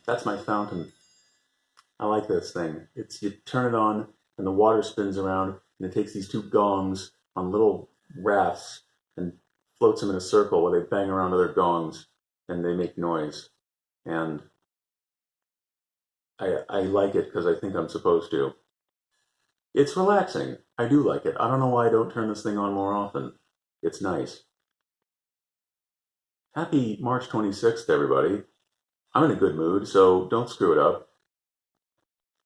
That's my fountain. I like this thing. It's you turn it on and the water spins around and it takes these two gongs on little rafts and floats them in a circle where they bang around other gongs and they make noise. And I like it because I think I'm supposed to. It's relaxing. I do like it. I don't know why I don't turn this thing on more often. It's nice. Happy March 26th, everybody. I'm in a good mood, so don't screw it up.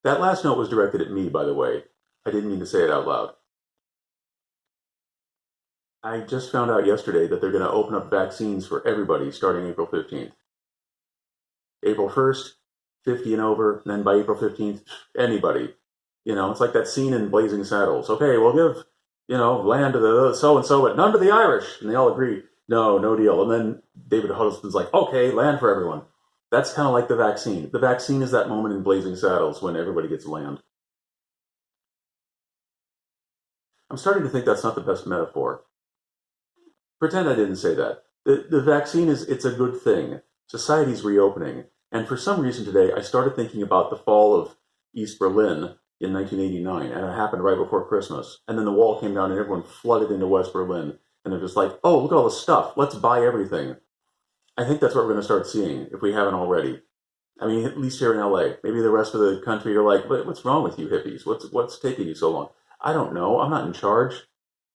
That last note was directed at me, by the way. I didn't mean to say it out loud. I just found out yesterday that they're going to open up vaccines for everybody starting April 15th. April 1st, 50 and over, and then by April 15th, anybody. You know, it's like that scene in Blazing Saddles. Okay, we'll give, land to the so-and-so, but none to the Irish. And they all agree, no, no deal. And then David Huddleston's like, okay, land for everyone. That's kind of like the vaccine. The vaccine is that moment in Blazing Saddles when everybody gets land. I'm starting to think that's not the best metaphor. Pretend I didn't say that. The vaccine it's a good thing. Society's reopening. And for some reason today, I started thinking about the fall of East Berlin in 1989, and it happened right before Christmas. And then the wall came down and everyone flooded into West Berlin. And they're just like, oh, look at all the stuff. Let's buy everything. I think that's what we're going to start seeing, if we haven't already. I mean, at least here in LA. Maybe the rest of the country are like, what's wrong with you hippies? What's taking you so long? I don't know. I'm not in charge.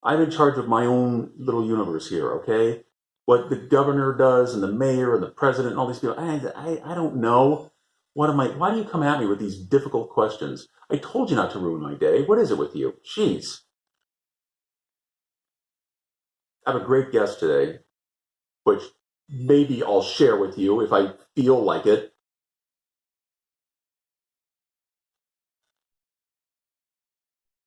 I'm in charge of my own little universe here, okay? What the governor does and the mayor and the president and all these people, I don't know. Why do you come at me with these difficult questions? I told you not to ruin my day. What is it with you? Jeez. I have a great guest today, which maybe I'll share with you if I feel like it.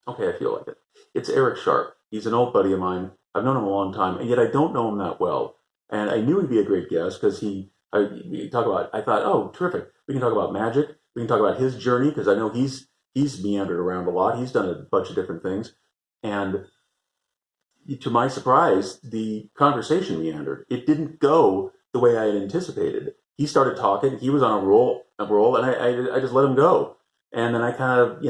Okay, I feel like it. It's Eric Sharp. He's an old buddy of mine. I've known him a long time, and yet I don't know him that well. And I knew he'd be a great guest because I thought, oh, terrific. We can talk about magic. We can talk about his journey because I know he's meandered around a lot. He's done a bunch of different things. And to my surprise, the conversation meandered. It didn't go the way I had anticipated. He started talking. He was on a roll, and I just let him go. And then I kind of,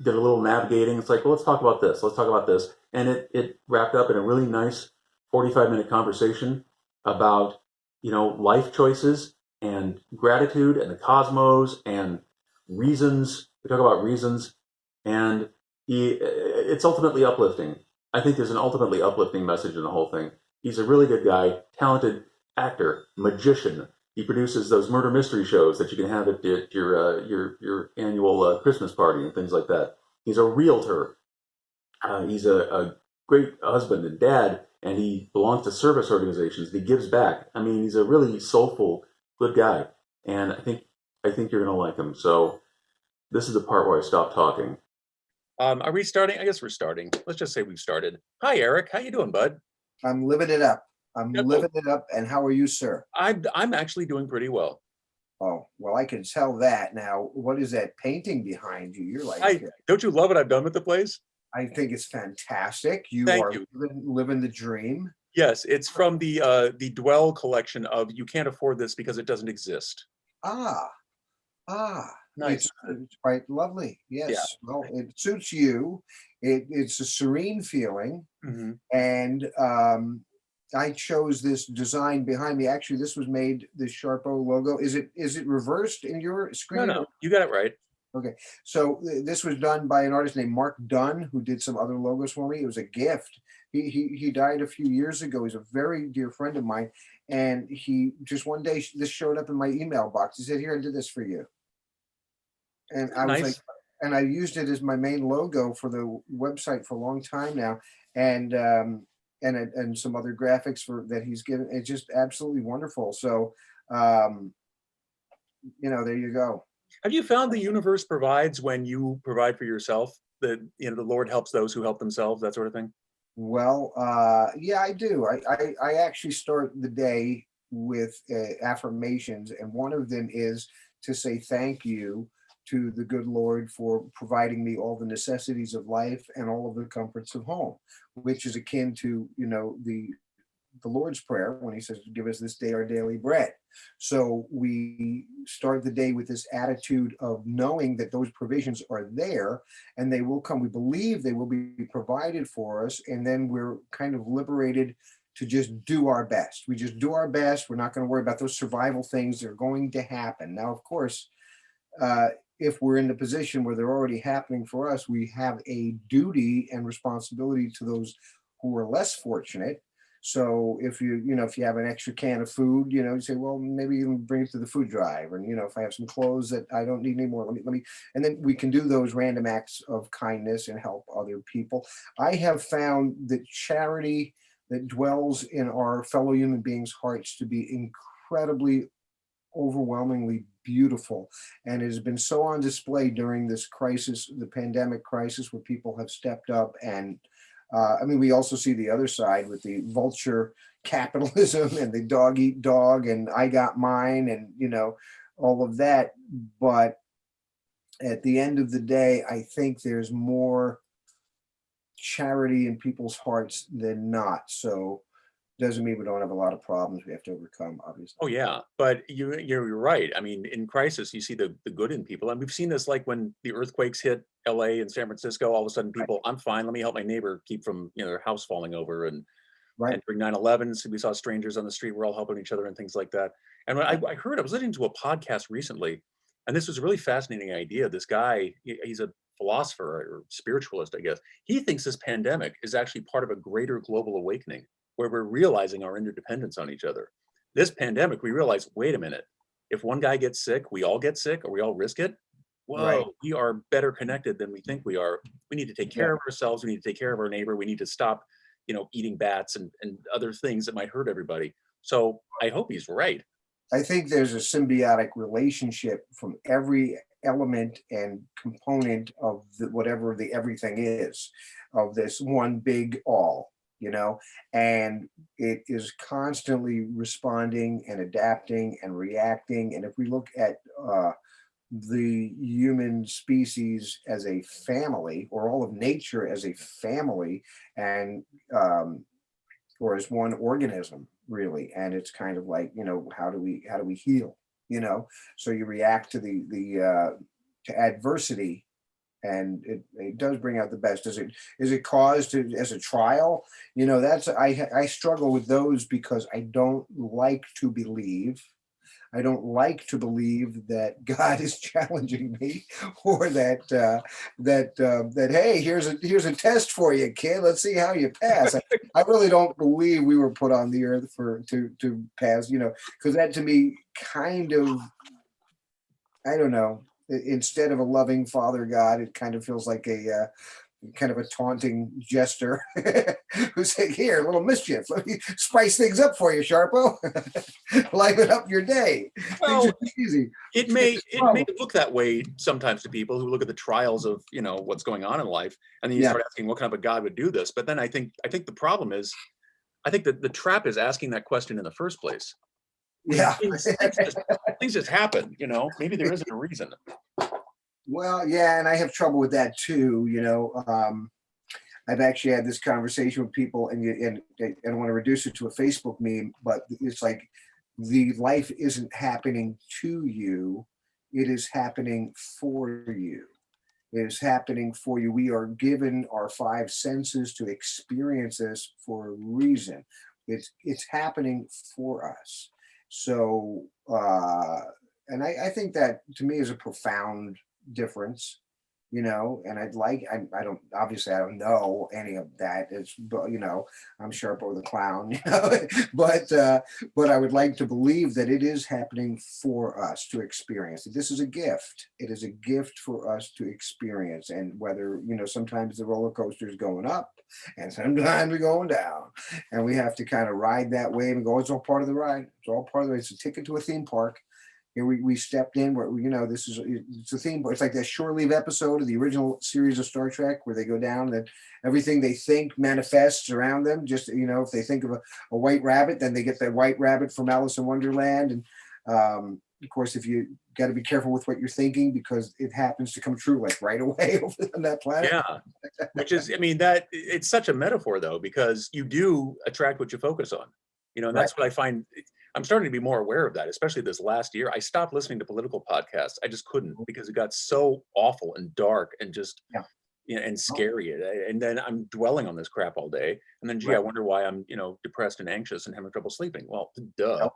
did a little navigating. It's like, well, let's talk about this. Let's talk about this. And it wrapped up in a really nice 45-minute conversation about, life choices and gratitude and the cosmos and reasons. We talk about reasons. And it's ultimately uplifting. I think there's an ultimately uplifting message in the whole thing. He's a really good guy, talented actor, magician. He produces those murder mystery shows that you can have at your annual Christmas party and things like that. He's a realtor. He's a great husband and dad, and he belongs to service organizations. He gives back. I mean, he's a really soulful, good guy, and I think you're gonna like him. So this is the part where I stop talking. Are we starting? I guess we're starting. Let's just say we've started. Hi, Eric. How you doing, bud? I'm living it up. I'm Yeah, living it up. And how are you, sir? I'm actually doing pretty well. Oh, well, I can tell that. Now, what is that painting behind you? You're like, I don't you love what I've done with the place? I think it's fantastic. You Thank are you. living the dream. Yes, it's from the Dwell collection of You Can't Afford This Because It Doesn't Exist. Ah, Nice. it's quite lovely. Yeah. Yes. Well, it suits you. It's a serene feeling. Hmm. And I chose this design behind me. Actually, this was made, the Sharpo logo. Is it reversed in your No, screen? no, you got it right. Okay, so this was done by an artist named Mark Dunn, who did some other logos for me. It was a gift. He died a few years ago. He's a very dear friend of mine, and he just one day this showed up in my email box. He said, "Here, I did this for you," and I was like, Nice. and I used it as my main logo for the website for a long time now, and and some other graphics for that he's given. It's just absolutely wonderful. So, um, there you go. Have you found the universe provides when you provide for yourself? That the Lord helps those who help themselves, that sort of thing. Well, yeah, I do. I actually start the day with affirmations, and one of them is to say thank you to the good Lord for providing me all the necessities of life and all of the comforts of home, which is akin to the the Lord's Prayer when he says, give us this day our daily bread. So we start the day with this attitude of knowing that those provisions are there and they will come. We believe they will be provided for us. And then we're kind of liberated to just do our best. We just do our best. We're not going to worry about those survival things. They're going to happen. Now, of course, if we're in the position where they're already happening for us, we have a duty and responsibility to those who are less fortunate. So if if you have an extra can of food, you say, well, maybe you can bring it to the food drive. And, if I have some clothes that I don't need anymore, let me, and then we can do those random acts of kindness and help other people. I have found that charity that dwells in our fellow human beings' hearts to be incredibly, overwhelmingly beautiful, and it has been so on display during this crisis, the pandemic crisis, where people have stepped up. And we also see the other side with the vulture capitalism and the dog eat dog and I got mine and all of that. But at the end of the day, I think there's more charity in people's hearts than not. So doesn't mean we don't have a lot of problems we have to overcome, obviously. Oh yeah, but you're right. I mean, in crisis, you see the good in people, and we've seen this like when the earthquakes hit LA and San Francisco. All of a sudden, people, I'm fine. Let me help my neighbor keep from their house falling over. And during 9/11, so we saw strangers on the street. We're all helping each other and things like that. And when I was listening to a podcast recently, and this was a really fascinating idea. This guy, he's a philosopher or spiritualist, I guess. He thinks this pandemic is actually part of a greater global awakening, where we're realizing our interdependence on each other. This pandemic, we realize, wait a minute, if one guy gets sick, we all get sick, or we all risk it. Whoa, we are better connected than we think we are. We need to take care of ourselves. We need to take care of our neighbor. We need to stop, eating bats and other things that might hurt everybody. So I hope he's right. I think there's a symbiotic relationship from every element and component of whatever the everything is, of this one big all. And it is constantly responding and adapting and reacting. And if we look at the human species as a family, or all of nature as a family, and or as one organism, really, and it's kind of like, how do we heal? So you react to to adversity. And it does bring out the best. Is it caused as a trial? That's I struggle with those because I don't like to believe. I don't like to believe that God is challenging me, or that hey, here's a test for you, kid. Let's see how you pass. I really don't believe we were put on the earth to pass. Because that to me kind of, I don't know. Instead of a loving Father God, it kind of feels like a kind of a taunting jester who's saying, "Here, a little mischief. Let me spice things up for you, Sharpo. Liven up your day." Well, easy. It may look that way sometimes to people who look at the trials of what's going on in life, and then you start asking what kind of a God would do this. But then I think the problem is, I think that the trap is asking that question in the first place. Yeah. Things just happen, maybe there isn't a reason. Well, yeah, and I have trouble with that too. I've actually had this conversation with people, and I don't want to reduce it to a Facebook meme, but it's like the life isn't happening to you, it is happening for you. It is happening for you. We are given our five senses to experience this for a reason. It's happening for us. So, and I think that to me is a profound difference, and I don't, obviously I don't know any of that. I'm Sharpo the clown, but I would like to believe that it is happening for us to experience. This is a gift. It is a gift for us to experience. And whether, sometimes the roller coaster is going up and sometimes we're going down, and we have to kind of ride that wave and go, it's all part of the ride. It's all part of it. It's a ticket to a theme park. Here we stepped in where it's a theme. It's like that shore leave episode of the original series of Star Trek where they go down and everything they think manifests around them. Just if they think of a white rabbit, then they get that white rabbit from Alice in Wonderland. And of course, if you got to be careful with what you're thinking, because it happens to come true like right away on that planet. Yeah, which is, that it's such a metaphor though, because you do attract what you focus on. You know, and Right. that's what I find. I'm starting to be more aware of that, especially this last year. I stopped listening to political podcasts. I just couldn't because it got so awful and dark and just, Yeah. you know, and Oh, scary. And then I'm dwelling on this crap all day. And then, gee, I right. wonder why I'm, you know, depressed and anxious and having trouble sleeping. Well, duh. Yep.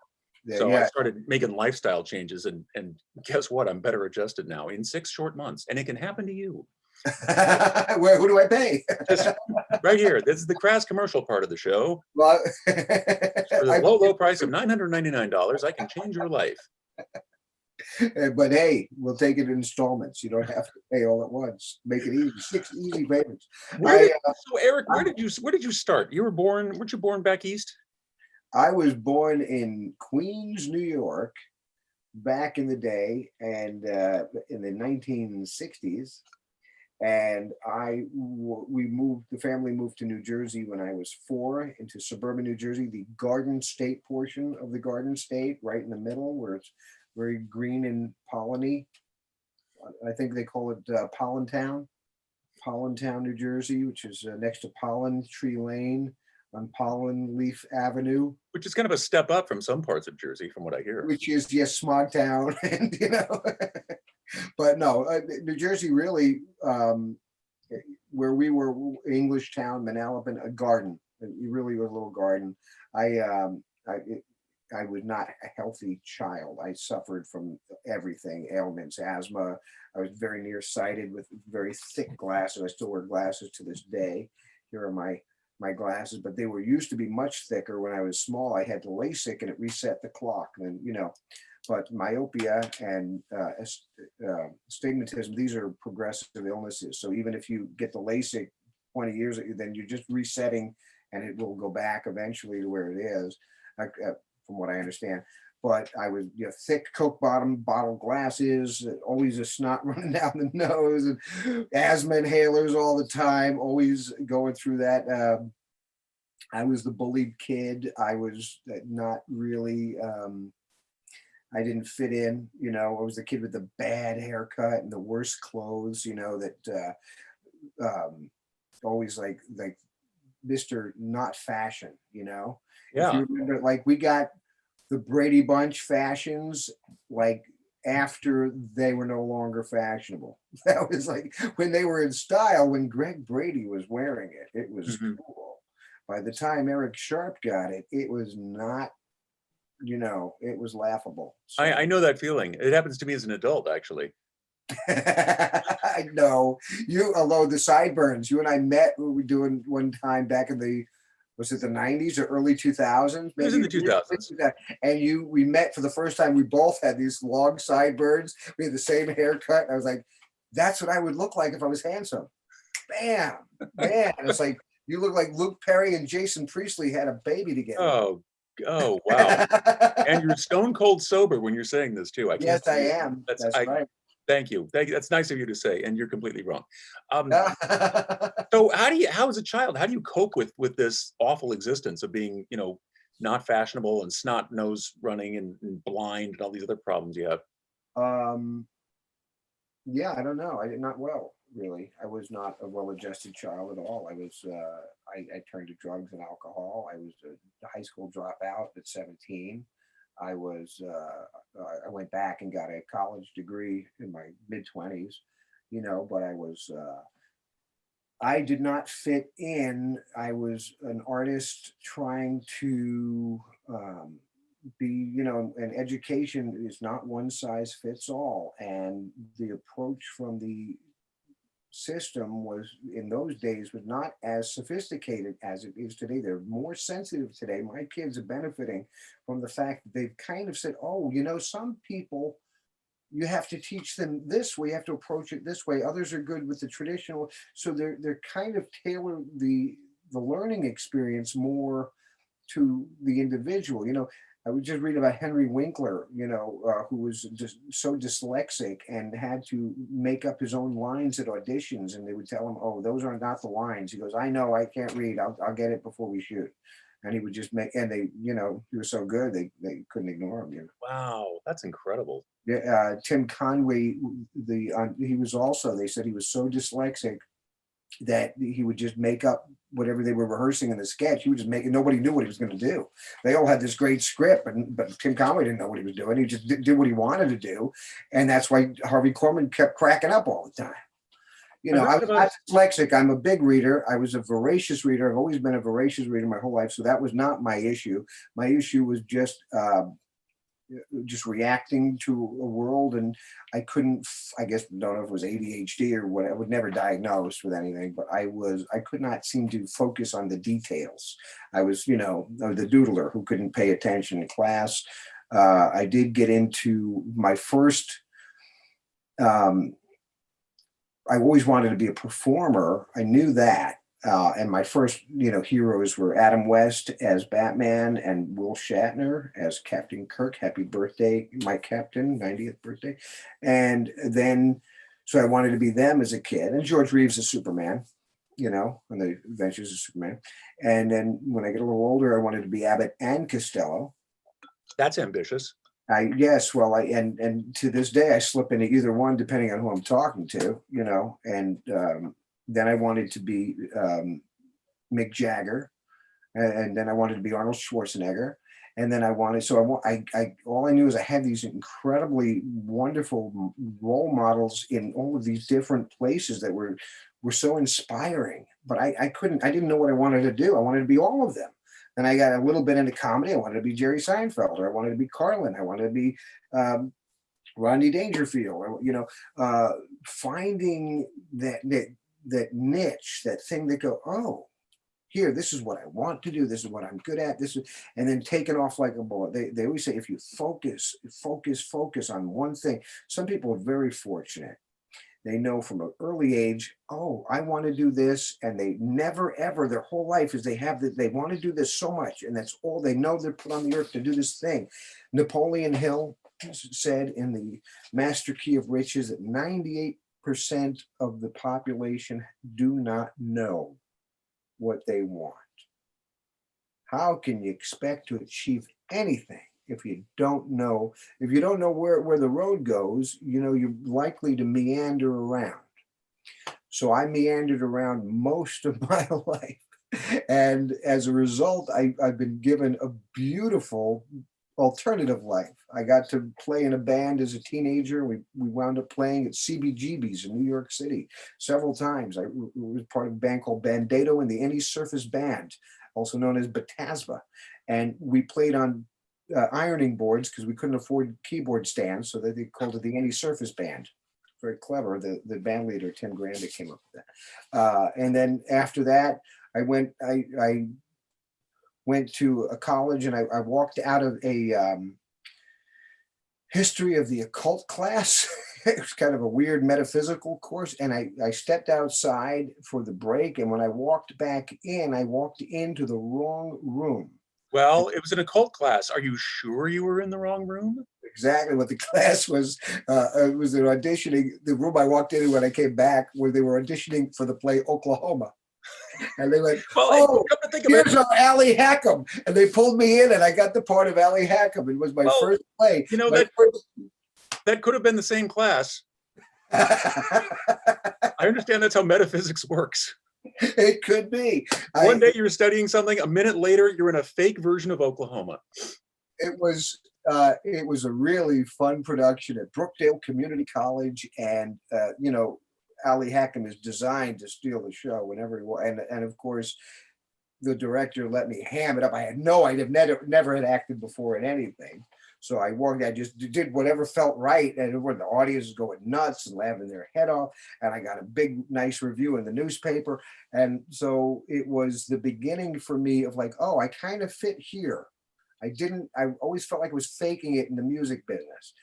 Yeah. So I Yeah. started making lifestyle changes, and guess what? I'm better adjusted now in 6 short months, and it can happen to you. Who do I pay? Just right here. This is the crass commercial part of the show. Well, For the low, low price of $999, I can change your life. but hey, we'll take it in installments. You don't have to pay all at once. Make it easy. 6 easy payments. So Eric, where did you start? You were born, weren't you born back east? I was born in Queens, New York, back in the day, and in the 1960s. And the family moved to New Jersey when I was 4, into suburban New Jersey, the Garden State portion of the Garden State, right in the middle, where it's very green and polleny. I think they call it Pollentown, New Jersey, which is next to Pollen Tree Lane on Pollen Leaf Avenue, Which is kind of a step up from some parts of Jersey, from what I hear. which is, yes, smog town. And but no, New Jersey really, where we were, English town, Manalapan, a garden. It really was a little garden. I was not a healthy child. I suffered from everything, ailments, asthma. I was very nearsighted with very thick glasses. I still wear glasses to this day. Here are my glasses, but they were used to be much thicker. When I was small, I had to LASIK and it reset the clock. And but myopia and astigmatism, these are progressive illnesses. So even if you get the LASIK 20 years, then you're just resetting, and it will go back eventually to where it is, from what I understand. But I was, thick Coke bottle glasses, always a snot running down the nose, and asthma inhalers all the time, always going through that. I was the bullied kid. I was not really, I didn't fit in, I was the kid with the bad haircut and the worst clothes, that always like Mr. Not Fashion, If Yeah. you remember, like, we got the Brady Bunch fashions, like, after they were no longer fashionable. That was like when they were in style, when Greg Brady was wearing it, it was Mhm. cool. By the time Eric Sharp got it, it was not, it was laughable. So I know that feeling. It happens to me as an adult, actually. I know although the sideburns, you and I met, we were doing one time back in was it the 90s or early 2000s? It was in the 2000s. And we met for the first time. We both had these long sideburns. We had the same haircut. I was like, that's what I would look like if I was handsome. Bam, man. It's like, you look like Luke Perry and Jason Priestley had a baby together. Oh, wow. And you're stone cold sober when you're saying this too. I can't Yes, I believe it. am. That's right. Thank you. That's nice of you to say, and you're completely wrong. So how as a child, how do you cope with this awful existence of being, not fashionable and snot nose running and blind and all these other problems you have? um, Yeah, I don't know. I did not well, really. I was not a well-adjusted child at all. I turned to drugs and alcohol. I was a high school dropout at 17. I went back and got a college degree in my mid-20s, but I did not fit in. I was an artist trying to and education is not one size fits all. And the approach from the system was, in those days, was not as sophisticated as it is today. They're more sensitive today. My kids are benefiting from the fact that they've kind of said, oh, some people, you have to teach them this way, you have to approach it this way. Others are good with the traditional. So they're kind of tailor the learning experience more to the individual. I would just read about Henry Winkler, who was just so dyslexic and had to make up his own lines at auditions, and they would tell him, "Oh, those are not the lines." He goes, "I know, I can't read. I'll get it before we shoot." And he would just make, and they, he was so good they couldn't ignore him. Wow, that's incredible. Yeah, Tim Conway, he was also. They said he was so dyslexic that he would just make up whatever they were rehearsing in the sketch. He would just make it. Nobody knew what he was going to do. They all had this great script, but Tim Conway didn't know what he was doing. He just did what he wanted to do, and that's why Harvey Korman kept cracking up all the time. You I know, heard I'm about not dyslexic. I'm a big reader. I was a voracious reader. I've always been a voracious reader my whole life, so that was not my issue. My issue was just reacting to a world, and I couldn't, I guess, don't know if it was ADHD or what. I was never diagnosed with anything, but I could not seem to focus on the details. I was, you know, the doodler who couldn't pay attention in class. I did get into my first, I always wanted to be a performer. I knew that. And my first, you know, heroes were Adam West as Batman and Will Shatner as Captain Kirk. Happy birthday, my captain, 90th birthday. And then, so I wanted to be them as a kid. And George Reeves as Superman, you know, on the Adventures of Superman. And then when I get a little older, I wanted to be Abbott and Costello. that's ambitious. Yes, well, and to this day I slip into either one depending on who I'm talking to, you know. And then I wanted to be Mick Jagger, and then I wanted to be Arnold Schwarzenegger, and then I wanted. So I all I knew is I had these incredibly wonderful role models in all of these different places that were so inspiring. But I didn't know what I wanted to do. I wanted to be all of them. Then I got a little bit into comedy. I wanted to be Jerry Seinfeld, or I wanted to be Carlin. I wanted to be Rodney Dangerfield, or, you know, finding that niche, that thing that go, oh, here, this is what I want to do. This is what I'm good at. This is, and then taking off like a bullet. They always say, if you focus on one thing. Some people are very fortunate. They know from an early age, oh, I want to do this. And they never, ever, their whole life is they have that, they want to do this so much. And that's all they know, they're put on the earth to do this thing. Napoleon Hill said in the Master Key of Riches that 98% of the population do not know what they want. How can you expect to achieve anything if you don't know? If you don't know where the road goes, you know, you're likely to meander around. So I meandered around most of my life. And as a result, I've been given a beautiful alternative life. I got to play in a band as a teenager. We wound up playing at CBGB's in New York City several times. I was part of a band called Bandado and the Any Surface Band, also known as Batasva. And we played on ironing boards because we couldn't afford keyboard stands, so they called it the Any Surface Band. Very clever. The band leader, Tim Granda, came up with that. And then after that, I went to a college, and I walked out of a history of the occult class. It was kind of a weird metaphysical course. And I stepped outside for the break. And when I walked back in, I walked into the wrong room. Well, it was an occult class. Are you sure you were in the wrong room? Exactly what the class was. It was an auditioning. The room I walked into when I came back, where they were auditioning for the play Oklahoma. And they went, Well, oh, come to think of here's it, our Allie Hackham. And they pulled me in, and I got the part of Allie Hackham. It was my Well, first play. you know, My that could have been the same class. first... I understand that's how metaphysics works. It could be. One day you're studying something, a minute later you're in a fake version of Oklahoma. It was a really fun production at Brookdale Community College, and you know, Allie Hackham is designed to steal the show whenever he wants. And of course, the director let me ham it up. I'd never had acted before in anything. So I just did whatever felt right. And the audience is going nuts and laughing their head off. And I got a big, nice review in the newspaper. And so it was the beginning for me of like, oh, I kind of fit here. I always felt like I was faking it in the music business.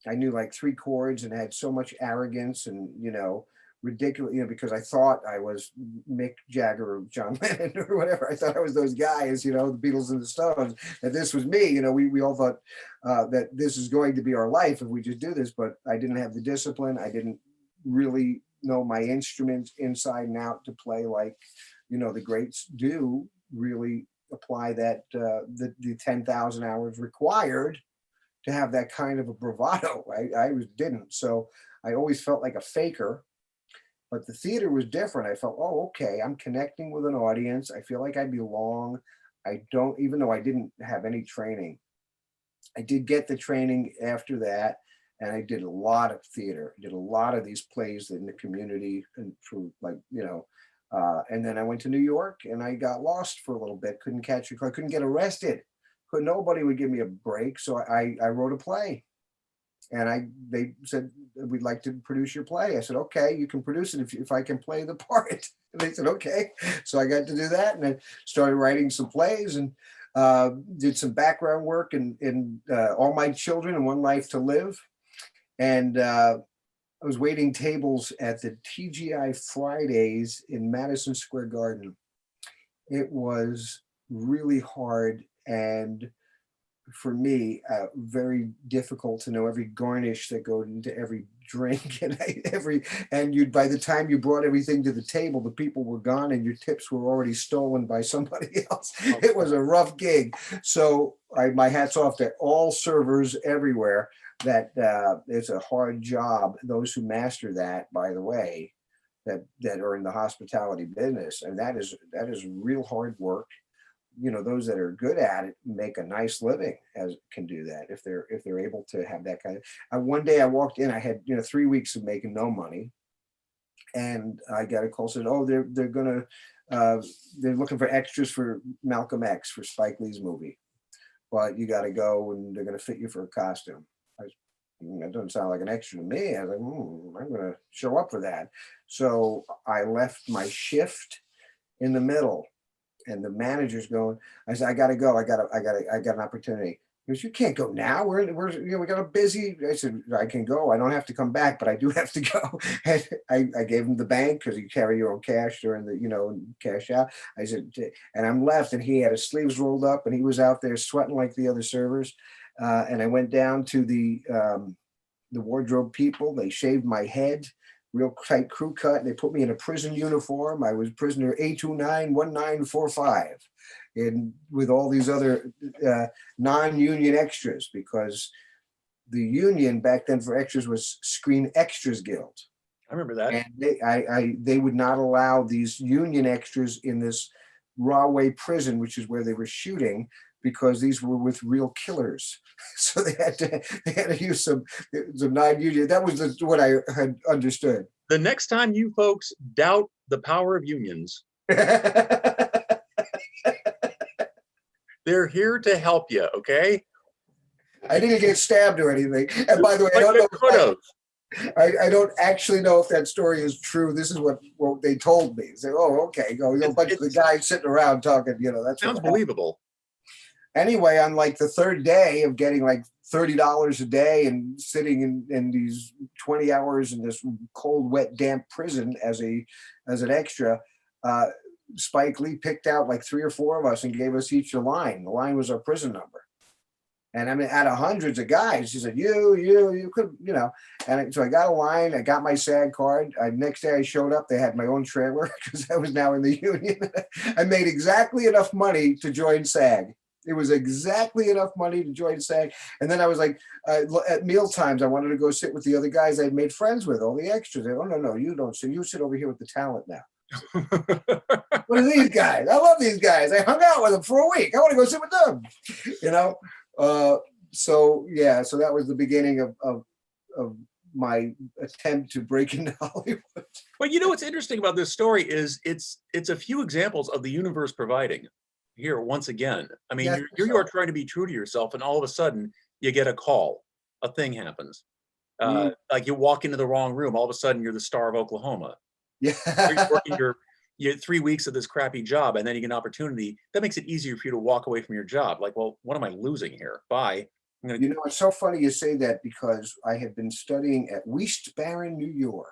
I knew like 3 chords and had so much arrogance and, you know, ridiculous, you know, because I thought I was Mick Jagger or John Lennon or whatever. I thought I was those guys, you know, the Beatles and the Stones, and this was me. You know, we all thought that this is going to be our life if we just do this, but I didn't have the discipline. I didn't really know my instruments inside and out to play like, you know, the greats do really apply that the 10,000 hours required to have that kind of a bravado. I didn't. So I always felt like a faker. But the theater was different. I felt, oh, okay, I'm connecting with an audience. I feel like I belong. I don't, even though I didn't have any training, I did get the training after that. And I did a lot of theater, did a lot of these plays in the community and for like, and then I went to New York and I got lost for a little bit, couldn't catch a car, couldn't get arrested. Nobody would give me a break. So I wrote a play and they said, we'd like to produce your play. I said, okay, you can produce it if I can play the part. And they said, okay. So I got to do that. And I started writing some plays and did some background work in All My Children and One Life to Live. And I was waiting tables at the TGI Fridays in Madison Square Garden. It was really hard and for me, very difficult to know every garnish that goes into every drink and you by the time you brought everything to the table, the people were gone and your tips were already stolen by somebody else. It was a rough gig. So my hat's off to all servers everywhere. That it's a hard job. Those who master that, by the way, that are in the hospitality business, and that is real hard work. Those that are good at it make a nice living as can do that if they're able to have that kind of. One day I walked in, I had 3 weeks of making no money, and I got a call said, oh, they're gonna they're looking for extras for Malcolm X for Spike Lee's movie, but you got to go and they're gonna fit you for a costume. That doesn't sound like an extra to me. I was like, I'm gonna show up for that. So I left my shift in the middle. And the manager's going, I said, I gotta go. I got an opportunity. He goes, you can't go now. We got a busy. I said, I can go. I don't have to come back, but I do have to go. And I gave him the bank because you carry your own cash during the, cash out. I said, and I'm left, and he had his sleeves rolled up, and he was out there sweating like the other servers. And I went down to the wardrobe people. They shaved my head. Real tight crew cut. And they put me in a prison uniform. I was prisoner A291945, and with all these other non-union extras, because the union back then for extras was Screen Extras Guild. I remember that. And they would not allow these union extras in this Rahway prison, which is where they were shooting, because these were with real killers. So they had to use some non-union. That was what I had understood. The next time you folks doubt the power of unions, they're here to help you, okay? I didn't get stabbed or anything. And by the way, I don't know. I don't actually know if that story is true. This is what they told me. Say, oh, okay, go. A bunch of the guys sitting around talking. That sounds believable. Anyway, on like the third day of getting like $30 a day and sitting in these 20 hours in this cold, wet, damp prison as an extra, Spike Lee picked out like 3 or 4 of us and gave us each a line. The line was our prison number. And I mean, out of hundreds of guys, he said, you could, so I got a line. I got my SAG card. Next day I showed up. They had my own trailer because I was now in the union. I made exactly enough money to join SAG. It was exactly enough money to join SAG. And then I was like, at meal times, I wanted to go sit with the other guys I'd made friends with, all the extras. Oh, no, you don't. So you sit over here with the talent now. What are these guys? I love these guys. I hung out with them for a week. I want to go sit with them, So that was the beginning of my attempt to break into Hollywood. But what's interesting about this story is it's a few examples of the universe providing. Here once again, I mean, you are trying to be true to yourself, and all of a sudden you get a call, a thing happens, like you walk into the wrong room. All of a sudden you're the star of Oklahoma. Yeah, you're working your 3 weeks of this crappy job, and then you get an opportunity that makes it easier for you to walk away from your job. Like, well, what am I losing here? Bye. It's so funny you say that, because I had been studying at West Barron, New York.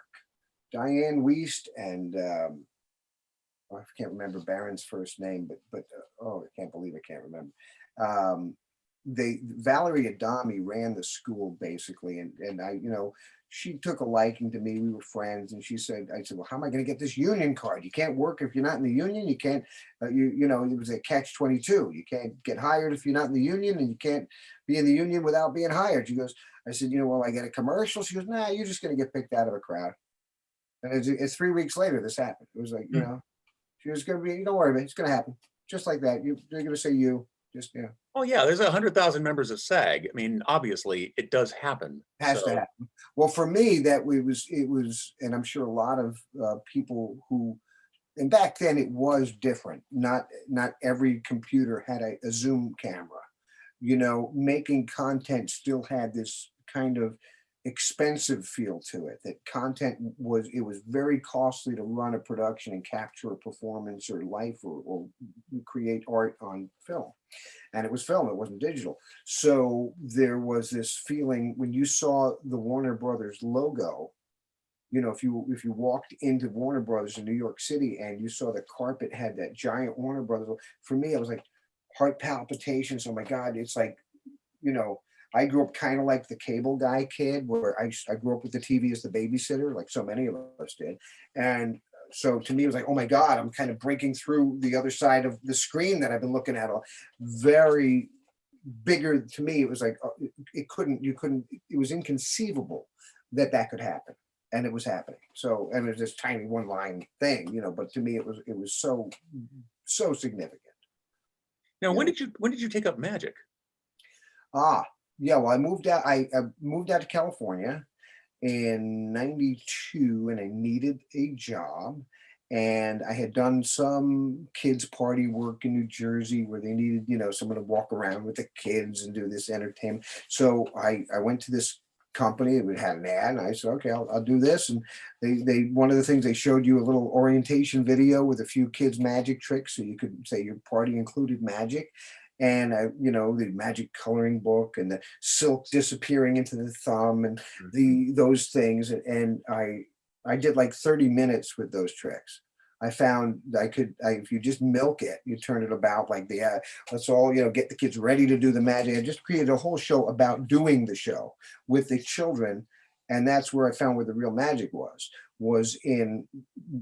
Diane Wiest and I can't remember Barron's first name, but I can't believe I can't remember. Valerie Adami ran the school basically, and I, she took a liking to me. We were friends, and I said, well, how am I going to get this union card? You can't work if you're not in the union. You can't, it was a catch-22. You can't get hired if you're not in the union, and you can't be in the union without being hired. She goes, I said, well, I get a commercial. She goes, nah, you're just going to get picked out of a crowd. And it's 3 weeks later this happened. It was like, you Hmm. know, she was gonna be, don't worry about it, it's gonna happen. Just like that. They're gonna say you. Just yeah. Oh yeah, there's 100,000 members of SAG. I mean, obviously it does happen. Has to So happen. Well, for me, it was, and I'm sure a lot of people who, and back then it was different. Not every computer had a Zoom camera. You know, making content still had this kind of expensive feel to it. That content was, it was very costly to run a production and capture a performance or life, or create art on film. And it was film, it wasn't digital. So there was this feeling when you saw the Warner Brothers logo, you know, if you walked into Warner Brothers in New York City and you saw the carpet had that giant Warner Brothers, for me, I was like heart palpitations. Oh my God, it's like, you know, I grew up kind of like the cable guy kid, where I grew up with the TV as the babysitter, like so many of us did. And so to me, it was like, oh my God, I'm kind of breaking through the other side of the screen that I've been looking at. All very bigger to me. It was like, it couldn't, you couldn't, it was inconceivable that that could happen. And it was happening. So, and it was this tiny one line thing, you know, but to me, it was so significant. now, You know, when did you take up magic? ah, yeah. Well, I moved out. I moved out to California in '92, and I needed a job. And I had done some kids' party work in New Jersey where they needed, you know, someone to walk around with the kids and do this entertainment. So I went to this company. It had an ad, and I said, okay, I'll do this. And they one of the things, they showed you a little orientation video with a few kids' magic tricks, so you could say your party included magic. And you know, the magic coloring book and the silk disappearing into the thumb and Mhm. those things. And I did like 30 minutes with those tricks. I found if you just milk it, you turn it about like let's all, you know, get the kids ready to do the magic. I just created a whole show about doing the show with the children. And that's where I found where the real magic was in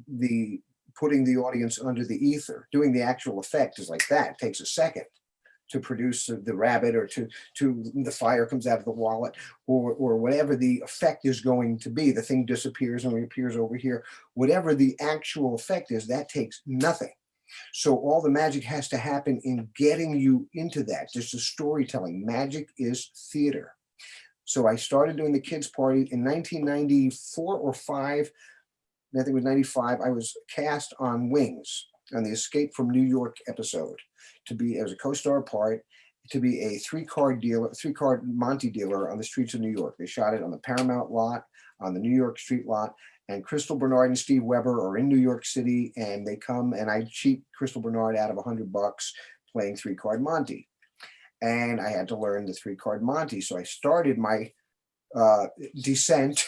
the putting the audience under the ether. Doing the actual effect is like that. It takes a second to produce the rabbit, or to the fire comes out of the wallet, or whatever the effect is going to be. The thing disappears and reappears over here. Whatever the actual effect is, that takes nothing. So all the magic has to happen in getting you into that. Just the storytelling. Magic is theater. So I started doing the kids party in 1994 or 5. I think it was 95. I was cast on Wings, on the Escape from New York episode, to be, as a co-star part, to be a three-card Monte dealer on the streets of New York. They shot it on the Paramount lot, on the New York street lot, and Crystal Bernard and Steve Weber are in New York City, and they come and I cheat Crystal Bernard out of $100 playing three-card Monte. And I had to learn the three-card Monte. So I started my descent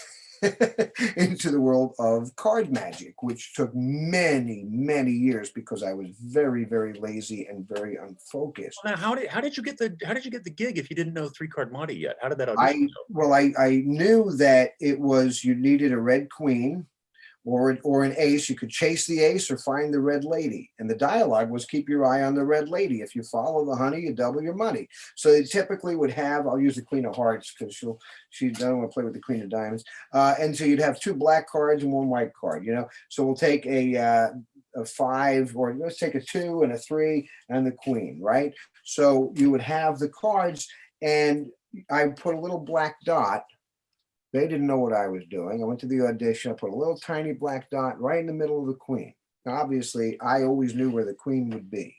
into the world of card magic, which took many years because I was very lazy and very unfocused. Well, now, how did you get the gig if you didn't know three card Monte yet? How did that audition I go? well, I knew that it was, you needed a red queen or an ace. You could chase the ace or find the red lady. And the dialogue was, keep your eye on the red lady. If you follow the honey, you double your money. So they typically would have, I'll use the queen of hearts because she doesn't want to play with the queen of diamonds. And so you'd have 2 black cards and 1 white card, you know. So we'll take a 5, or let's take a 2 and a 3 and the queen, right? So you would have the cards, and I put a little black dot. They didn't know what I was doing. I went to the audition. I put a little tiny black dot right in the middle of the queen. Now, obviously, I always knew where the queen would be.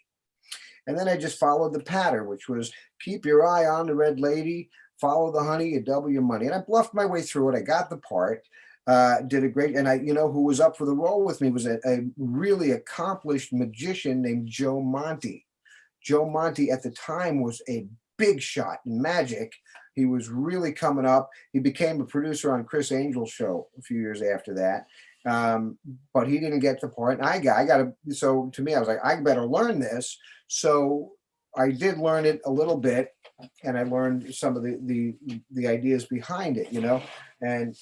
And then I just followed the pattern, which was keep your eye on the red lady, follow the honey, you double your money. And I bluffed my way through it. I got the part, did a great, and who was up for the role with me was a really accomplished magician named Joe Monte. Joe Monte at the time was a big shot in magic. He was really coming up. He became a producer on Chris Angel's show a few years after that. But he didn't get the part. And I got to, so to me, I was like, I better learn this. So I did learn it a little bit, and I learned some of the ideas behind it, you know. And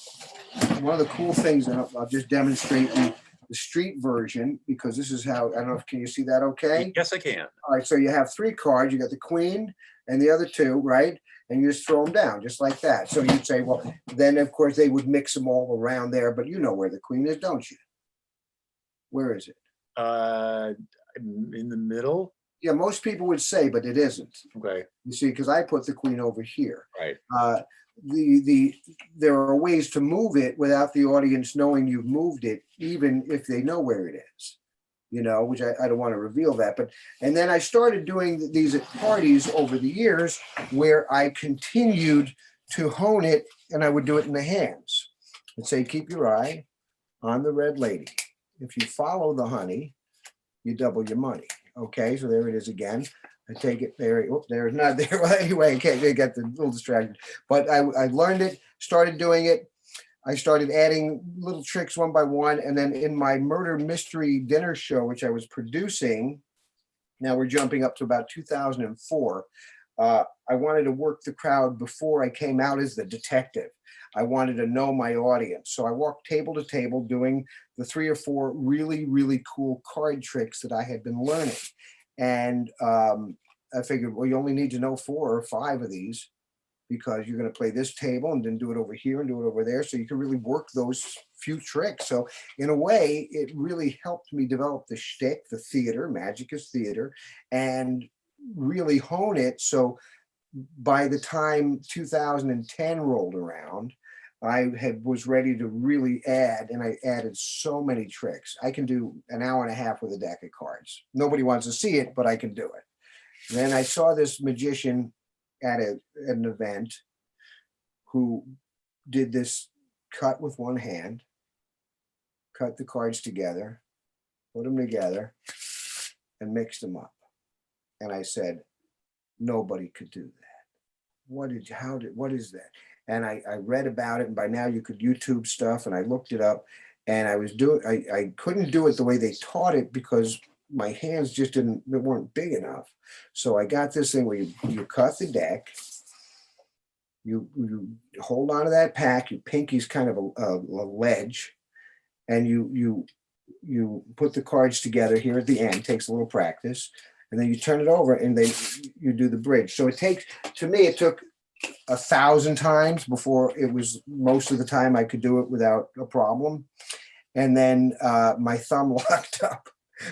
one of the cool things, and I'll just demonstrate the street version, because this is how, I don't know if, can you see that okay? Yes, I can. All right, so you have 3 cards, you got the queen and the other 2, right? And you just throw them down just like that. So you'd say, well, then of course they would mix them all around there, but you know where the queen is, don't you? Where is it? In the middle. Yeah, most people would say, but it isn't. Okay. You see, because I put the queen over here. Right. There are ways to move it without the audience knowing you've moved it, even if they know where it is. You know, which I don't want to reveal that. But and then I started doing these at parties over the years where I continued to hone it, and I would do it in the hands and say, keep your eye on the red lady. If you follow the honey, you double your money. Okay, so there it is again. I take it there. Oh, there's not there. Well, anyway, I get the little distracted. But I learned it, started doing it. I started adding little tricks one by one. And then in my murder mystery dinner show, which I was producing, now we're jumping up to about 2004. I wanted to work the crowd before I came out as the detective. I wanted to know my audience. So I walked table to table doing the 3 or 4 really, really cool card tricks that I had been learning. And I figured, well, you only need to know 4 or 5 of these because you're going to play this table and then do it over here and do it over there. So you can really work those few tricks. So in a way, it really helped me develop the shtick, the theater, magic is theater, and really hone it. So by the time 2010 rolled around, I was ready to really add, and I added so many tricks. I can do an hour and a half with a deck of cards. Nobody wants to see it, but I can do it. And then I saw this magician at an event who did this cut with one hand, cut the cards together, put them together, and mixed them up. And I said, nobody could do that. What is that? And I read about it, and by now you could YouTube stuff, and I looked it up, and I couldn't do it the way they taught it because my hands just weren't big enough. So I got this thing where you cut the deck, you hold on to that pack, your pinky's kind of a ledge, and you put the cards together here at the end. Takes a little practice, and then you turn it over, and you do the bridge. So it took 1,000 times before it was most of the time I could do it without a problem. And then my thumb locked up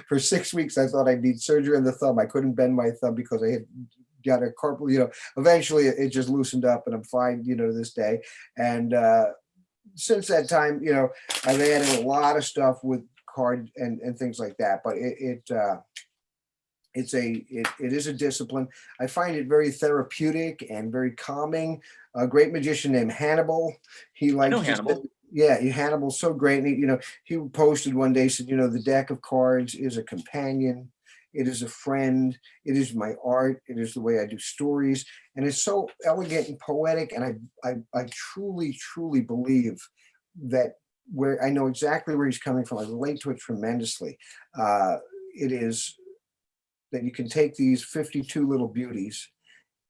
for 6 weeks. I thought I'd need surgery on the thumb. I couldn't bend my thumb because I had got a carpal, eventually it just loosened up and I'm fine, to this day. And since that time, I've added a lot of stuff with card and things like that, but it is a discipline. I find it very therapeutic and very calming. A great magician named Hannibal. He likes to Hannibal. Hannibal's so great. And he posted one day, said, the deck of cards is a companion. It is a friend. It is my art. It is the way I do stories. And it's so elegant and poetic. And I truly, truly believe that where I know exactly where he's coming from. I relate to it tremendously. It is that you can take these 52 little beauties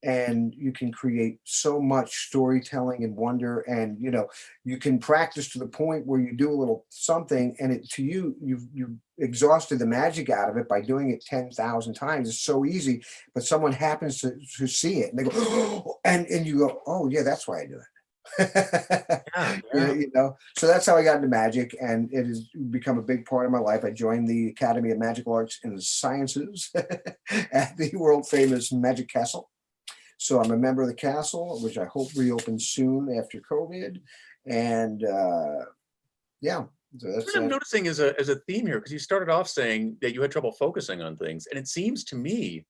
and you can create so much storytelling and wonder, and you can practice to the point where you do a little something and you've exhausted the magic out of it by doing it 10,000 times. It's so easy, but someone happens to see it and they go, oh, and you go, oh yeah, that's why I do it. Yeah. So that's how I got into magic, and it has become a big part of my life. I joined the Academy of Magical Arts and Sciences at the world famous Magic Castle. So I'm a member of the castle, which I hope reopens soon after COVID. And yeah. So What I'm noticing is a theme here, because you started off saying that you had trouble focusing on things, and it seems to me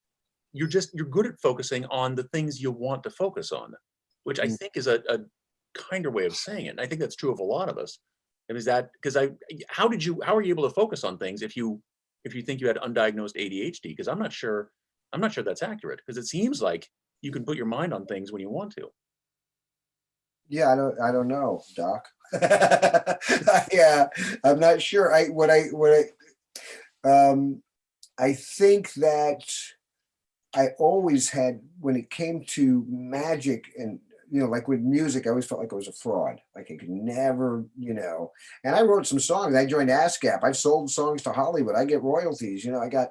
you're good at focusing on the things you want to focus on, which I think is a kinder way of saying it. And I think that's true of a lot of us. And is that because how are you able to focus on things if you think you had undiagnosed ADHD? Because I'm not sure that's accurate, because it seems like you can put your mind on things when you want to. Yeah, I don't know, Doc. Yeah, I'm not sure. I think that I always had, when it came to magic and like with music, I always felt like I was a fraud. Like I could never, and I wrote some songs. I joined ASCAP. I've sold songs to Hollywood. I get royalties, I got,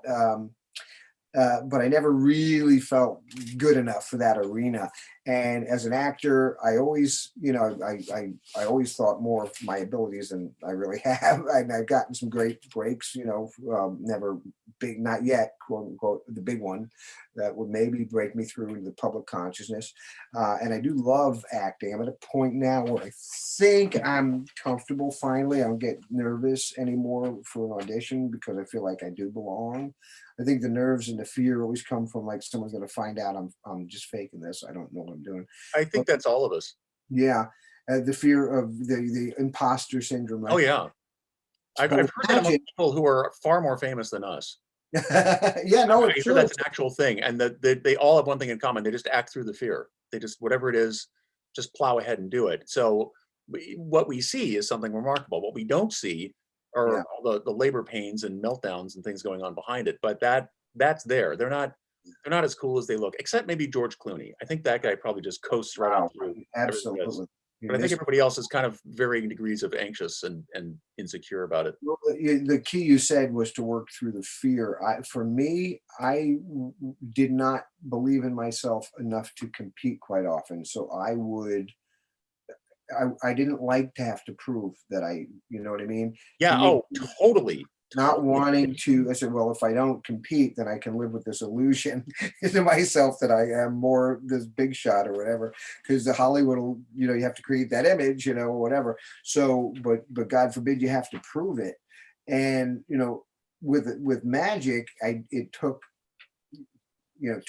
but I never really felt good enough for that arena. And as an actor, I always, I always thought more of my abilities than I really have. And I've gotten some great breaks, never big, not yet, quote unquote, the big one that would maybe break me through into the public consciousness. And I do love acting. I'm at a point now where I think I'm comfortable finally. I don't get nervous anymore for an audition because I feel like I do belong. I think the nerves and the fear always come from like someone's going to find out I'm just faking this. I don't know what I'm doing. I think But that's all of us. yeah, the fear of the imposter syndrome. Oh yeah. I've But heard with that among magic, people who are far more famous than us. yeah, no, I it's hear true. that's an actual thing, and that they all have one thing in common. They just act through the fear. They just, whatever it is, just plow ahead and do it. So what we see is something remarkable. What we don't see are Yeah, all the labor pains and meltdowns and things going on behind it. But that's there. They're not as cool as they look, except maybe George Clooney. I think that guy probably just coasts right on wow, through everything he does. absolutely. But I think This everybody else is kind of varying degrees of anxious and insecure about it. Well, the key you said was to work through the fear. For me, did not believe in myself enough to compete quite often. So I didn't like to have to prove that you know what I mean? To Yeah. me, Oh, totally. not Totally. wanting to, I said, well, if I don't compete, then I can live with this illusion to myself that I am more this big shot or whatever. Because the Hollywood will, you have to create that image, or whatever. So, but God forbid you have to prove it. And with magic, it took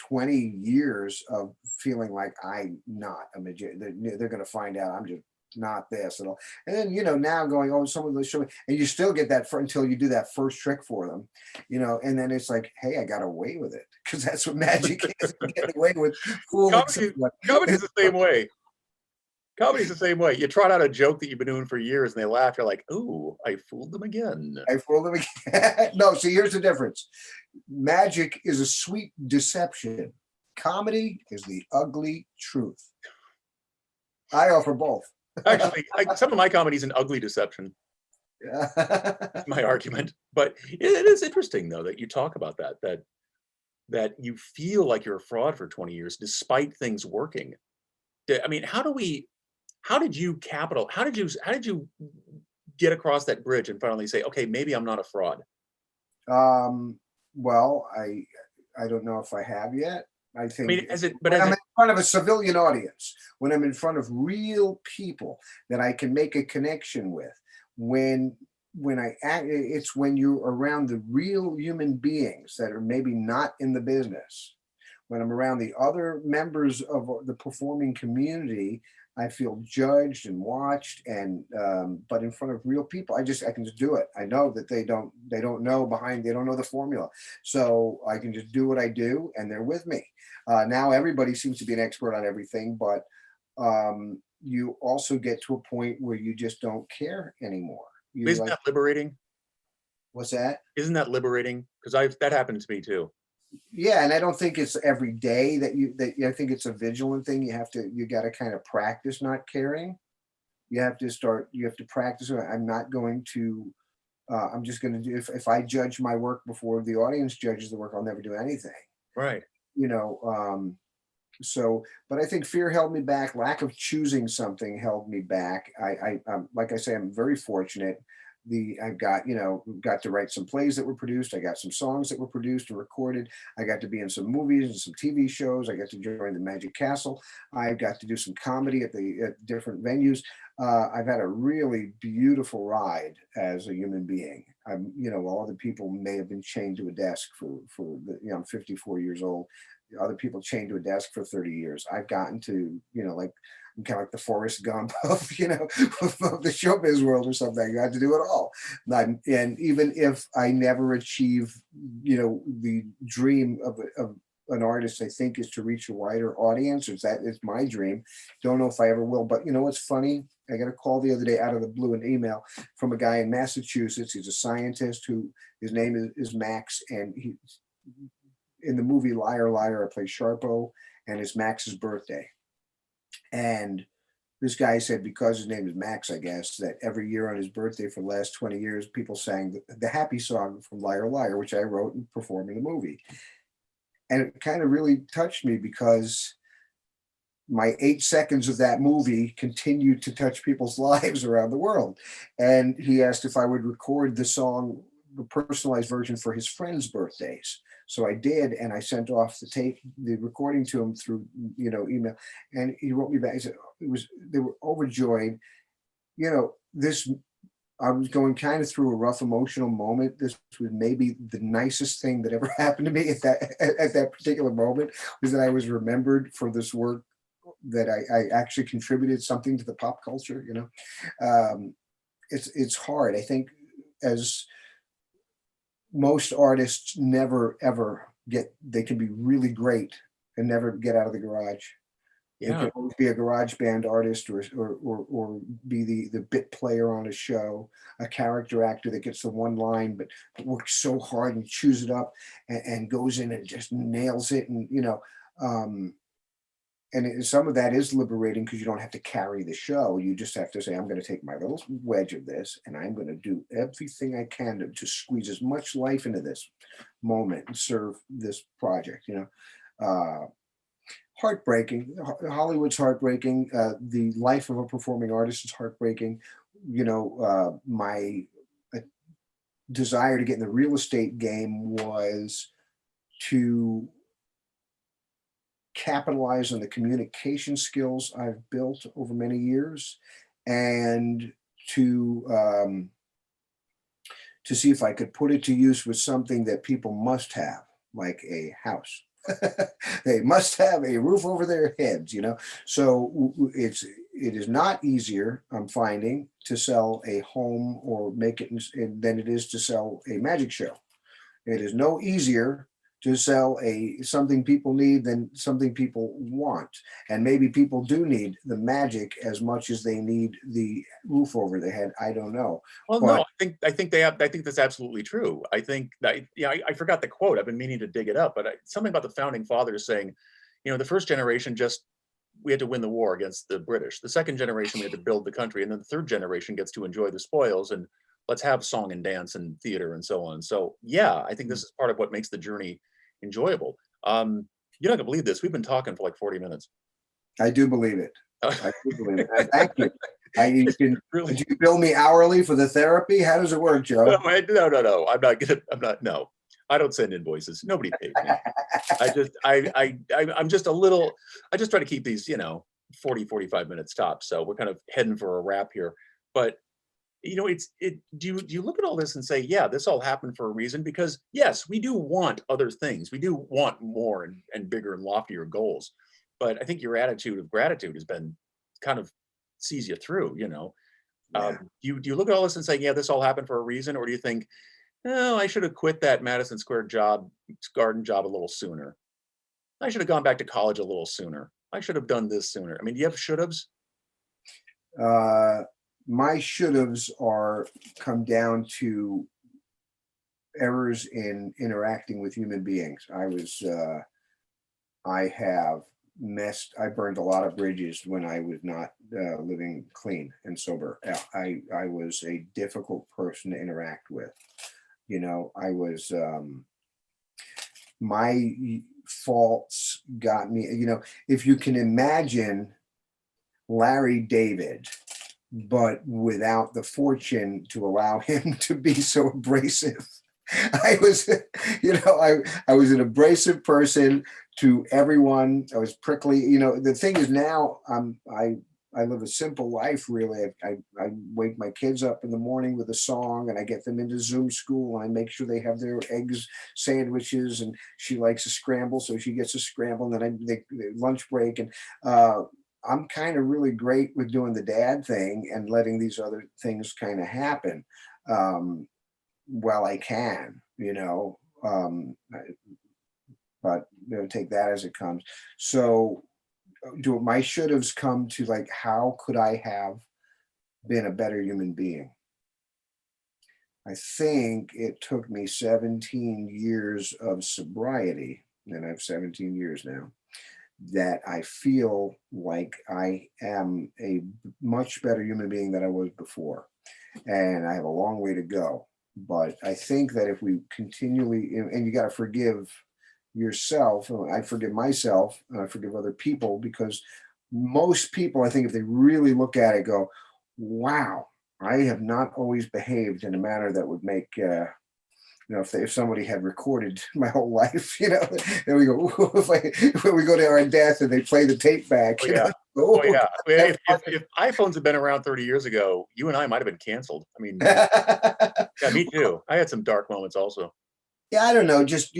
20 years of feeling like I'm not a magician. They're going to find out I'm just not this at all. And then, now going, oh, someone will show me, and you still get that until you do that first trick for them, and then it's like, hey, I got away with it because that's what magic is. You get away with fooling Comedy, someone. comedy's the same way. Comedy's the same way. You trot out a joke that you've been doing for years and they laugh. You're like, ooh, I fooled them again. I fooled them again. No, see, here's the difference. Magic is a sweet deception. Comedy is the ugly truth. I offer both. Actually, some of my comedy's an ugly deception. That's my argument. But it is interesting, though, that you talk about that you feel like you're a fraud for 20 years despite things working. I mean, how did you get across that bridge and finally say, okay, maybe I'm not a fraud? Well, I don't know if I have yet. I I think mean, when I'm in front of a civilian audience, when I'm in front of real people that I can make a connection with, when I act, it's when you're around the real human beings that are maybe not in the business. When I'm around the other members of the performing community, I feel judged and watched, and but in front of real people, I can just do it. I know that they don't know they don't know the formula, so I can just do what I do, and they're with me. Now everybody seems to be an expert on everything, but you also get to a point where you just don't care anymore. You Isn't like, that liberating? what's that? Isn't that liberating? Because that happened to me too. Yeah, and I don't think it's every day I think it's a vigilant thing. You got to kind of practice not caring. You have to practice. I'm not going to, I'm just going to do, if I judge my work before the audience judges the work, I'll never do anything, Right. you know? So, but I think fear held me back. Lack of choosing something held me back. Like I say, I'm very fortunate. I've got to write some plays that were produced. I got some songs that were produced and recorded. I got to be in some movies and some TV shows. I got to join the Magic Castle. I got to do some comedy at different venues. I've had a really beautiful ride as a human being. While other people may have been chained to a desk I'm 54 years old. Other people chained to a desk for 30 years. I've gotten to, like, I'm kind of like the Forrest Gump of, of the showbiz world or something. I got to do it all. And even if I never achieve, the dream of an artist, I think, is to reach a wider audience. It's my dream. Don't know if I ever will. But what's funny? I got a call the other day out of the blue, an email from a guy in Massachusetts. He's a scientist his name is Max, and he, in the movie Liar Liar, I play Sharpo, and it's Max's birthday. And this guy said, because his name is Max, I guess, that every year on his birthday for the last 20 years, people sang the happy song from Liar Liar, which I wrote and performed in the movie. And it kind of really touched me because my 8 seconds of that movie continued to touch people's lives around the world. And he asked if I would record the song, the personalized version for his friends' birthdays. So I did, and I sent off the tape, the recording to him through, email. And he wrote me back. He said they were overjoyed. This I was going kind of through a rough emotional moment. This was maybe the nicest thing that ever happened to me at that particular moment, was that I was remembered for this work, that I actually contributed something to the pop culture. It's hard. I think, as most artists never ever they can be really great and never get out of the garage. They Yeah. can always be a garage band artist, or be the bit player on a show, a character actor that gets the one line but works so hard and chews it up, and goes in and just nails it. And some of that is liberating, because you don't have to carry the show. You just have to say, I'm going to take my little wedge of this, and I'm going to do everything I can to squeeze as much life into this moment and serve this project. Heartbreaking. Hollywood's heartbreaking. The life of a performing artist is heartbreaking. My desire to get in the real estate game was to capitalize on the communication skills I've built over many years, and to see if I could put it to use with something that people must have, like a house. They must have a roof over their heads. So it is not easier, I'm finding, to sell a home or make it than it is to sell a magic show. It is no easier to sell something people need than something people want. And maybe people do need the magic as much as they need the roof over their head. I don't know. Well, no, But I think I think that's absolutely true. I think that, yeah, I forgot the quote. I've been meaning to dig it up, but something about the founding fathers saying, the first generation, just we had to win the war against the British. The second generation, we had to build the country, and then the third generation gets to enjoy the spoils, and let's have song and dance and theater and so on. So yeah, I think this is part of what makes the journey enjoyable. You're not gonna believe this. We've been talking for like 40 minutes. I do believe it. I do believe it. And thank you. Really? Do you bill me hourly for the therapy? How does it work, Joe? No. I don't send invoices. Nobody pays me. I'm just a little, I just try to keep these, 40, 45 minutes tops. So we're kind of heading for a wrap here. But do you look at all this and say, yeah, this all happened for a reason? Because yes, we do want other things. We do want more and bigger and loftier goals. But I think your attitude of gratitude has been kind of sees you through, Yeah. do you look at all this and say, yeah, this all happened for a reason? Or do you think, oh, I should have quit that Madison Square Garden job a little sooner. I should have gone back to college a little sooner. I should have done this sooner. I mean, do you have should haves? My should haves come down to errors in interacting with human beings. I burned a lot of bridges when I was not living clean and sober. I was a difficult person to interact with. I was, my faults got me, if you can imagine Larry David, but without the fortune to allow him to be so abrasive. I was, I was an abrasive person to everyone. I was prickly. The thing is now I live a simple life, really. I wake my kids up in the morning with a song, and I get them into Zoom school, and I make sure they have their eggs sandwiches, and she likes a scramble, so she gets a scramble, and then they lunch break. And I'm kind of really great with doing the dad thing and letting these other things kind of happen. Well, I can, but take that as it comes. So do my should haves come to, like, how could I have been a better human being? I think it took me 17 years of sobriety, and I have 17 years now, that I feel like I am a much better human being than I was before. And I have a long way to go. But I think that if we continually, and you got to forgive yourself, and I forgive myself, and I forgive other people, because most people, I think, if they really look at it, go, wow, I have not always behaved in a manner that would make, if somebody had recorded my whole life, then we go, when we go to our death and they play the tape back, Oh yeah. oh, Oh yeah. I mean, if iPhones had been around 30 years ago, you and I might have been canceled. I mean, yeah, me too. I had some dark moments also. yeah, I don't know, just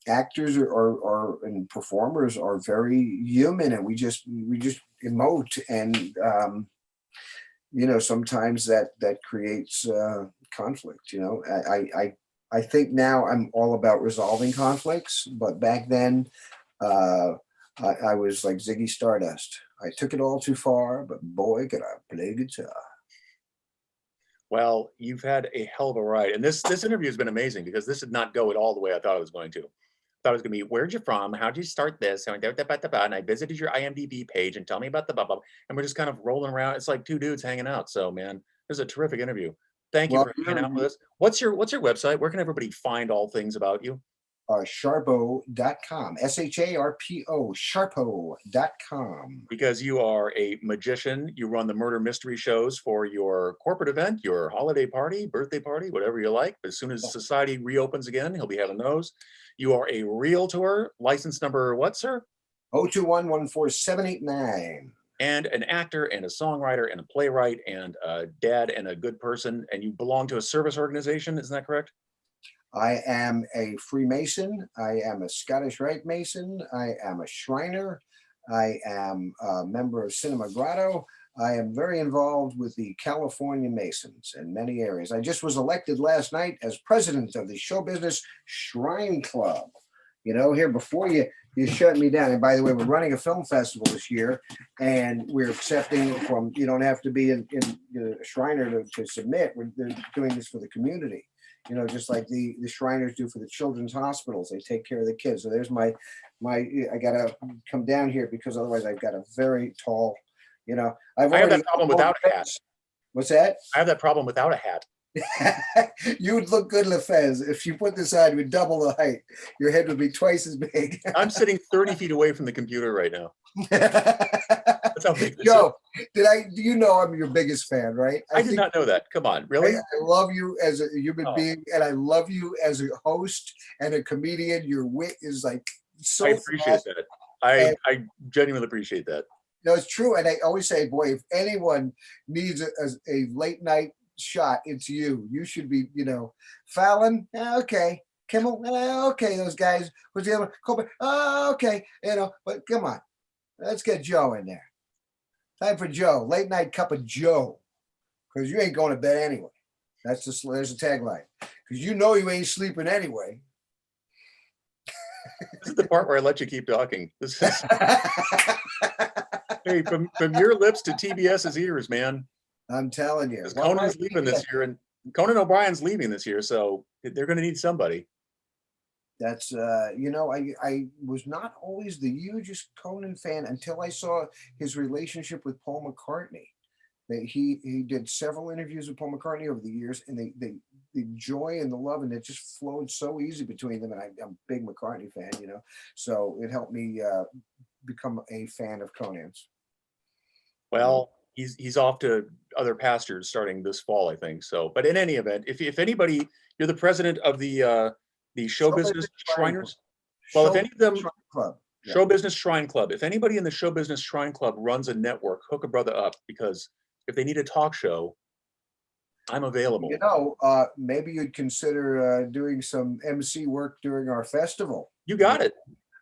actors and performers are very human, and we just emote, and sometimes that creates conflict. I think now I'm all about resolving conflicts, but back then I was like Ziggy Stardust. I took it all too far, but boy, could I play guitar. Well, you've had a hell of a ride, and this interview has been amazing because this did not go at all the way I thought it was going to. Thought it was going to be, where'd you from? How'd you start this? And I visited your IMDb page and tell me about the blah, blah. And we're just kind of rolling around. It's like two dudes hanging out. So, man, this is a terrific interview. Thank you Well, for hanging out with us. What's your website? Where can everybody find all things about you? Sharpo.com, Sharpo, Sharpo.com. Because you are a magician, you run the murder mystery shows for your corporate event, your holiday party, birthday party, whatever you like. But as soon as society reopens again, he'll be having those. You are a realtor, license number what, sir? 02114-789. And an actor and a songwriter and a playwright and a dad and a good person. And you belong to a service organization, isn't that correct? I am a Freemason. I am a Scottish Rite Mason. I am a Shriner. I am a member of Cinema Grotto. I am very involved with the California Masons in many areas. I just was elected last night as president of the Show Business Shrine Club. Here before you shut me down. And by the way, we're running a film festival this year, and we're accepting from, you don't have to be in a Shriner to submit. They're doing this for the community. Just like the Shriners do for the children's hospitals. They take care of the kids. So there's my, I gotta come down here because otherwise I've got a very tall, I have that problem without a hat. What's that? I have that problem without a hat. You would look good in a fez. If you put this on, you would double the height. Your head would be twice as big. I'm sitting 30 feet away from the computer right now. That's how big this Joe, do you know I'm your biggest fan, right? I did not know that. Come on, really? I love you as a human being, and I love you as a host and a comedian. Your wit is like so I appreciate that. I genuinely appreciate that. No, it's true. And I always say, boy, if anyone needs a late night shot, it's you. You should be, Fallon, okay. Kimmel, okay. Those guys, what's the other one? Colbert, okay. But come on, let's get Joe in there. Time for Joe. Late night cup of Joe, because you ain't going to bed anyway. There's the tagline. Because you ain't sleeping anyway. This is the part where I let you keep talking. This is hey, from your lips to TBS's ears, man. I'm telling you. Conan's leaving this year, and Conan O'Brien's leaving this year, so they're going to need somebody. That's I was not always the hugest Conan fan until I saw his relationship with Paul McCartney. That he did several interviews with Paul McCartney over the years, and the joy and the love, and it just flowed so easy between them. And I'm a big McCartney fan, so it helped me become a fan of Conan's. Well, he's off to other pastures starting this fall, I think. So, but in any event, if anybody, you're the president of the Show Business Shriners. Well, if any of them, Show Business Shrine Club, if anybody in the Show Business Shrine Club runs a network, hook a brother up, because if they need a talk show, I'm available. Maybe you'd consider doing some MC work during our festival. You got it.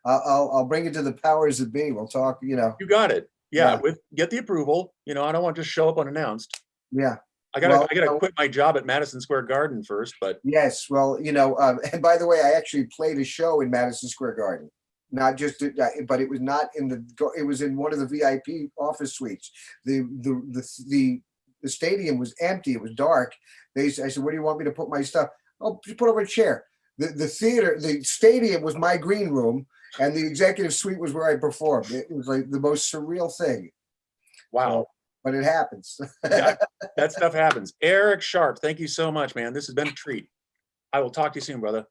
I'll bring it to the powers that be. We'll talk. You got it. Yeah. Get the approval. I don't want to just show up unannounced. Yeah. I gotta quit my job at Madison Square Garden first, but yes. Well, and by the way, I actually played a show in Madison Square Garden. Not just, but it was not it was in one of the VIP office suites. The stadium was empty. It was dark. I said, "Where do you want me to put my stuff?" Oh, just put over a chair. The theater, the stadium was my green room, And the executive suite was where I performed. It was like the most surreal thing. Wow. But it happens. That stuff happens. Eric Sharp, thank you so much, man. This has been a treat. I will talk to you soon, brother.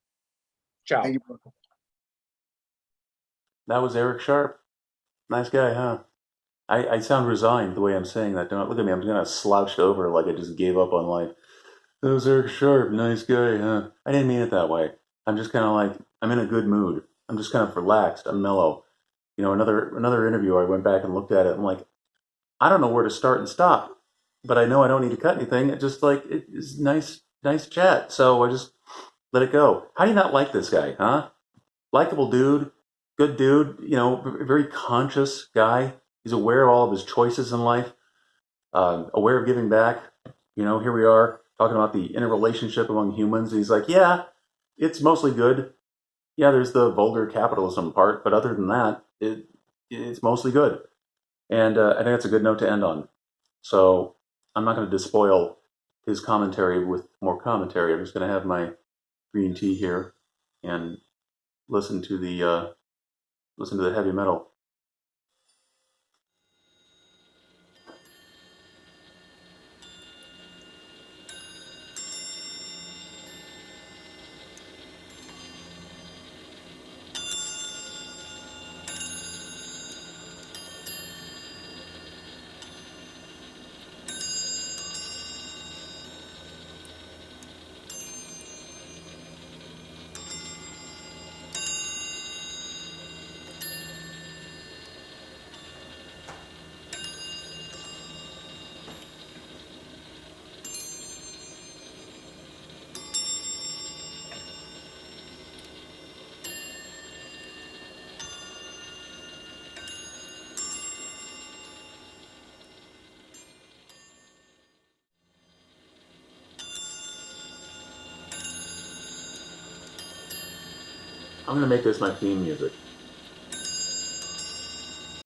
Ciao. Thank you. That was Eric Sharp. Nice guy, huh? I sound resigned the way I'm saying that. Don't look at me. I'm kind of slouched over like I just gave up on life. That was Eric Sharp. Nice guy, huh? I didn't mean it that way. I'm just kind of like, I'm in a good mood. I'm just kind of relaxed. I'm mellow. You know, another interview, I went back and looked at it. I'm like, I don't know where to start and stop, but I know I don't need to cut anything. It just like, it's nice chat. So I just let it go. How do you not like this guy, huh? Likable dude, good dude, you know, very conscious guy. He's aware of all of his choices in life, aware of giving back. You know, here we are talking about the interrelationship among humans. And he's like, yeah, it's mostly good. Yeah, there's the vulgar capitalism part, but other than that, it's mostly good. And I think that's a good note to end on. So I'm not going to despoil his commentary with more commentary. I'm just going to have my green tea here and listen to the heavy metal. I'm going to make this my theme music.